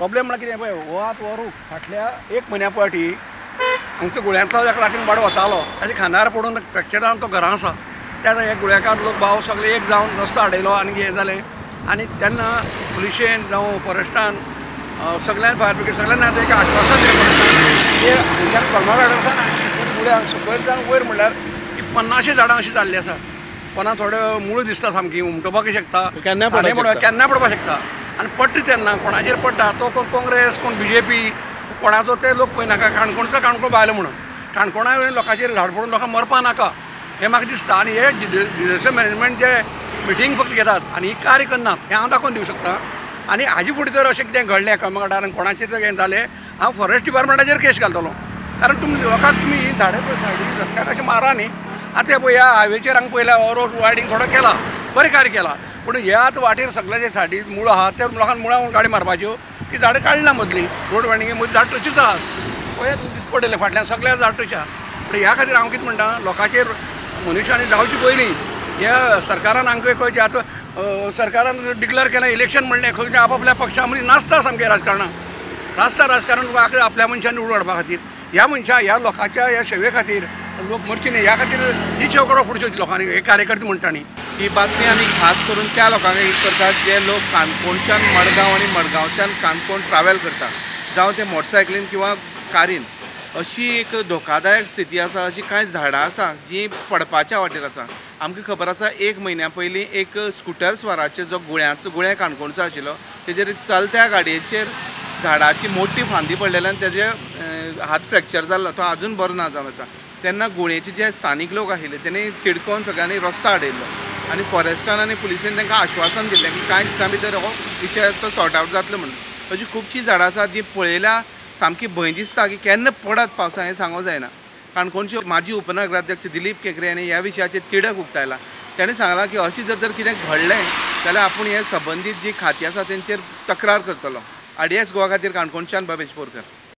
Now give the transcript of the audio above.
Problem म्हळ्यार कितें पळय, हो आतां हो रूख फाटल्या 1 म्हयन्या फाटीं आमच्या गुळ्यांतलो एका रातीन बाडो वतालो, ताच्या खांदार पडून फ्रॅक्चर जावन तो घरा आसा. त्या हे गुळ्याकार लोक भाव सगळे एक जावन रस्तो आडयलो आनी हें जालें. आनी तेन्ना पुलिशेन जावं फॉरेस्टान सगळ्यान फायर ब्रिगेड सगळ्यांनी आतां एक आश्वासन दिलें की हांगच्यान कलमा गार्डन्सान गुळ्या सकयल वयर म्हणल्यार की 50 झाडां अशीं जाल्लीं आसा. कोणा थोड्यो मूळ दिसता सामकी उमटोवपाक शकता, केन्नाय पडपाक शकता. आनी पडटा तेन्ना कोणाचेर पडटा तो कोण काँग्रेस कोण BJP कोणाचो ते लोक पळयनाका. काणकोणचो काणकोण भायलो म्हणून काणकोणा लोकांचेर झाड पडून लोकांक मरपा नाका हें म्हाका दिसता. आनी हे डिझास्टर मॅनेजमेंट जे मिटींग फक्त घेतात आनी ही कार्य करनात हें हांव दाखोवन दिवंक शकता. आनी हाजे फुडें जर अशें कितें घडलें कळमगाटार आनी कोणाचेर जर हें जालें हांव फॉरेस्ट डिपार्टमेंटाचेर केस घालतलो. कारण लोकांक तुमी झाडां सायडीन रस्त्याक अशें मारा न्ही. आतां पळय ह्या हायवेचेर हांगा पयला हो रोड वायडींग थोडो केला, बरें कार्य केला. पूण हे आतां वाटेर सगळे जे सायडीन मुळ आहा त्या लोकांक मुळां गाडी मारपाच्यो ती झाडां काडना मदलीं रोड वायडिंगे मदीं झाड टचूच आहात. पळयात दीस पडले फाटल्यान सगळ्या झाड टच आहा. पूण ह्या खातीर हांव कितें म्हणटा लोकांचेर मनशांनी जावचे पयलीं ह्या सरकारान हांगा खंयचे आतां सरकारान डिक्लेअर केलें इलेक्शन म्हणलें खंयचे आपापल्या पक्षा मदीं नाचता सामकें राजकारण आपल्या मनशांनी निवडून हाडपा खातीर. ह्या मनशा ह्या लोकांच्या ह्या सेवे खातीर लोक मरचे न्ही ह्या खातीर ही सेवा करप फुडच्यो लोकांनी हे कार्यकर्ते म्हणटा न्ही. ही बातमी आमी खास करून त्या लोकांक हीट करतात जे लोक काणकोणच्यान मडगांव आनी मडगांवच्यान काणकोण ट्रॅव्हल करतात जावं ते मोटरसायकलीन किंवा कारीन. अशी एक धोकादायक स्थिती आसा, अशी कांय झाडां आसा जी पडपाच्या वाटेर आसा. आमकां खबर आसा 1 म्हयन्या पयलीं एक स्कुटर स्वाराचेर जो गुळ्या काणकोणचो आशिल्लो तेजेर चलत्या गाडयेचेर झाडाची मोठी फांदी पडलेल्यान तेजे हात फ्रॅक्चर जाल्लो, तो आजून बरो ना जावन आसा. तेन्ना गुळयेचे जे स्थानीक लोक आशिल्ले तेणी तिडकोवन सगळ्यांनी रस्तो आडयल्लो आनी फॉरेस्टान आनी पुलिसेन तांकां आश्वासन दिल्लें की कांय दिसां भितर हो विशय तो सॉर्ट आवट जातलो म्हणून. अशी खुबशीं झाडां आसात जी पळयल्या सामकी भंय दिसता की केन्ना पडत पावसा हें सांगूंक जायना. काणकोणचे माजी उपनगराध्यक्ष दिलीप केकरे यांनी ह्या विशयाचेर तिडक उक्तायला. ताणें सांगलां की अशी जर कितें घडलें जाल्यार आपूण हे संबंदीत जी खातीं आसा तेंचेर तक्रार करतलो. IDX गोवा खातीर काणकोणच्यान भवेश बोरकर.